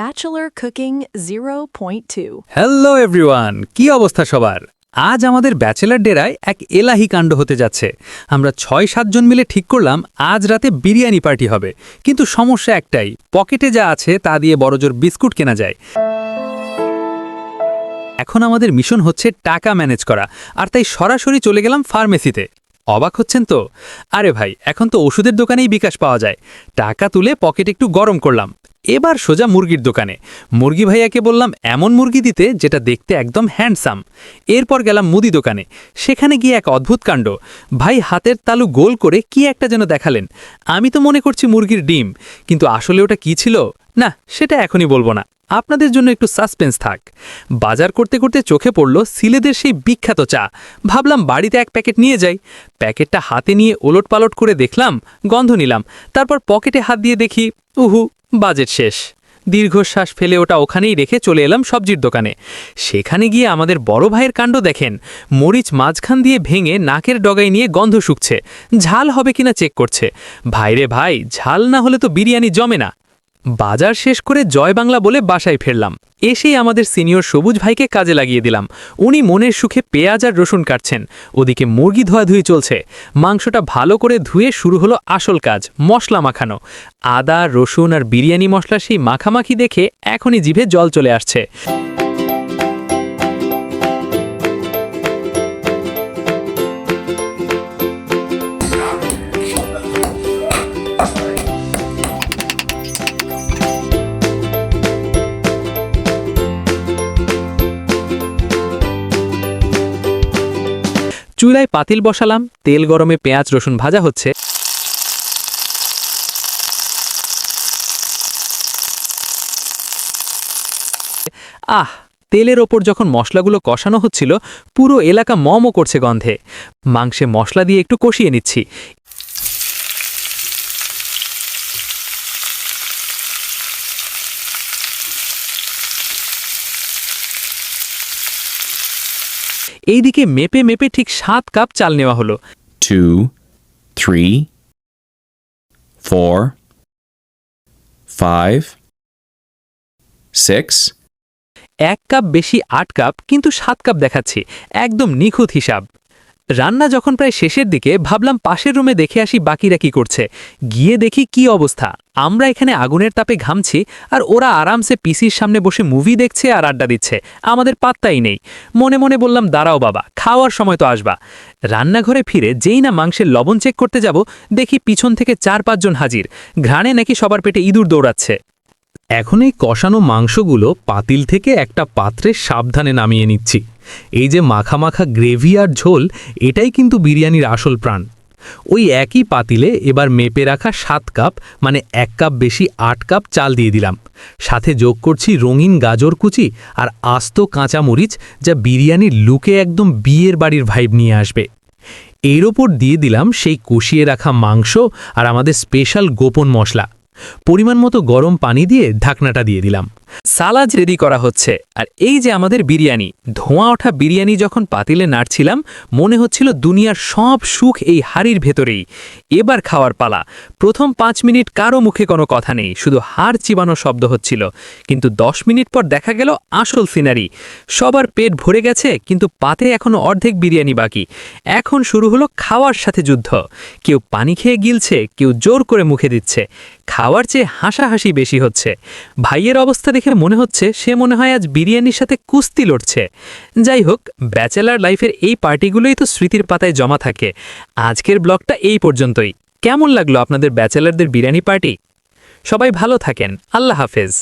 Bachelor Cooking 0.2 hello everyone, কি অবস্থা সবার? আজ আমাদের ব্যাচেলার ডেরায় এক এলাহি কাণ্ড হতে যাচ্ছে। আমরা ৬-৭ জন মিলে ঠিক করলাম আজ রাতে বিরিয়ানি পার্টি হবে, কিন্তু সমস্যা একটাই, পকেটে যা আছে তা দিয়ে বড়জোর বিস্কুট কেনা যায়। এখন আমাদের মিশন হচ্ছে টাকা ম্যানেজ করা, আর তাই সরাসরি চলে গেলাম ফার্মেসিতে। অবাক হচ্ছেন তো? আরে ভাই, এখন তো ওষুধের দোকানেই বিকাশ পাওয়া যায়। টাকা তুলে পকেট একটু গরম করলাম, এবার সোজা মুরগির দোকানে। মুরগি ভাইয়াকে বললাম এমন মুরগি দিতে যেটা দেখতে একদম হ্যান্ডসাম। এরপর গেলাম মুদি দোকানে, সেখানে গিয়ে এক অদ্ভুত কাণ্ড। ভাই হাতের তালু গোল করে কি একটা যেন দেখালেন। আমি তো মনে করছি মুরগির ডিম, কিন্তু আসলে ওটা কি ছিল না, সেটা এখনই বলবো না, আপনাদের জন্য একটু সাসপেন্স থাক। বাজার করতে করতে চোখে পড়ল সিলেদের সেই বিখ্যাত চা। ভাবলাম বাড়িতে এক প্যাকেট নিয়ে যাই। প্যাকেটটা হাতে নিয়ে ওলটপালট করে দেখলাম, গন্ধ নিলাম, তারপর পকেটে হাত দিয়ে দেখি উহু, বাজেট শেষ। দীর্ঘশ্বাস ফেলে ওটা ওখানেই রেখে চলে এলাম সবজির দোকানে। সেখানে গিয়ে আমাদের বড় ভাইয়ের কাণ্ড দেখেন। মরিচ মাঝখান দিয়ে ভেঙে নাকের ডগায় নিয়ে গন্ধ শুকছে, ঝাল হবে কিনা চেক করছে। ভাইরে ভাই, ঝাল না হলে তো বিরিয়ানি জমে না। বাজার শেষ করে জয় বাংলা বলে বাসায় ফিরলাম। এসেই আমাদের সিনিয়র সবুজ ভাইকে কাজে লাগিয়ে দিলাম। উনি মনের সুখে পেঁয়াজ আর রসুন কাটছেন, ওদিকে মুরগি ধোয়াধুয়ি চলছে। মাংসটা ভালো করে ধুয়ে শুরু হলো আসল কাজ, মশলা মাখানো। আদা, রসুন আর বিরিয়ানি মশলা সেই মাখামাখি দেখে এখনই জিভে জল চলে আসছে। চুলায় পাতিল বসালাম, তেল গরমে পেঁয়াজ রসুন ভাজা হচ্ছে। তেলের ওপর যখন মশলাগুলো কষানো হচ্ছিল, পুরো এলাকা মমও করছে গন্ধে। মাংসে মশলা দিয়ে একটু কষিয়ে নিচ্ছি। এইদিকে মেপে মেপে ঠিক 7 কাপ চাল নেওয়া হলো। 2, 3, 4, 5, 6. 1 কাপ বেশি 8 কাপ, কিন্তু 7 কাপ দেখাচ্ছি, একদম নিখুঁত হিসাব। রান্না যখন প্রায় শেষের দিকে, ভাবলাম পাশের রুমে দেখে আসি বাকিরা কি করছে। গিয়ে দেখি কি অবস্থা। আমরা এখানে আগুনের তাপে ঘামছি, আর ওরা আরামসে পিসির সামনে বসে মুভি দেখছে আর আড্ডা দিচ্ছে, আমাদের পাত্তাই নেই। মনে মনে বললাম দাঁড়াও বাবা, খাওয়ার সময় তো আসবা। রান্নাঘরে ফিরে যেই না মাংসের লবণ চেক করতে যাব, দেখি পিছন থেকে 4-5 জন হাজির। ঘ্রাণে নাকি সবার পেটে ইঁদুর দৌড়াচ্ছে। এখন এই কষানো মাংসগুলো পাতিল থেকে একটা পাত্রে সাবধানে নামিয়ে নিচ্ছি। এই যে মাখা মাখা গ্রেভি আর ঝোল, এটাই কিন্তু বিরিয়ানির আসল প্রাণ। ওই একই পাতিলে এবার মেপে রাখা 7 কাপ, মানে 1 কাপ বেশি 8 কাপ চাল দিয়ে দিলাম। সাথে যোগ করছি রঙিন গাজর কুচি আর আস্ত কাঁচামরিচ, যা বিরিয়ানির লুকে একদম বিয়ের বাড়ির ভাইব নিয়ে আসবে। এর ওপর দিয়ে দিলাম সেই কষিয়ে রাখা মাংস আর আমাদের স্পেশাল গোপন মশলা। পরিমাণ মতো গরম পানি দিয়ে ঢাকনাটা দিয়ে দিলাম। সালাদ রেডি করা হচ্ছে, আর এই যে আমাদের বিরিয়ানি। ধোঁয়া ওঠা বিরিয়ানি যখন পাতিলে নাড়ছিলাম, মনে হচ্ছিল দুনিয়ার সব সুখ এই হাড়ির ভেতরেই। এবার খাওয়ার পালা। প্রথম 5 মিনিট কারো মুখে কোনো কথা নেই, শুধু হাড় চিবানো শব্দ হচ্ছিল। কিন্তু 10 মিনিট পর দেখা গেল আসল সিনারি। সবার পেট ভরে গেছে, কিন্তু পাতে এখনো অর্ধেক বিরিয়ানি বাকি। এখন শুরু হলো খাওয়ার সাথে যুদ্ধ। কেউ পানি খেয়ে গিলছে, কেউ জোর করে মুখে দিচ্ছে। খাওয়ার চেয়ে হাসাহাসি বেশি হচ্ছে। ভাইয়ের অবস্থা দেখে মনে হচ্ছে সে মনে হয় আজ বিরিয়ানির সাথে কুস্তি লড়ছে। যাই হোক, ব্যাচেলার লাইফের এই পার্টিগুলোই তো স্মৃতির পাতায় জমা থাকে। আজকের ব্লগটা এই পর্যন্তই। কেমন লাগলো আপনাদের ব্যাচেলারদের বিরিয়ানি পার্টি? সবাই ভালো থাকেন, আল্লাহ হাফেজ।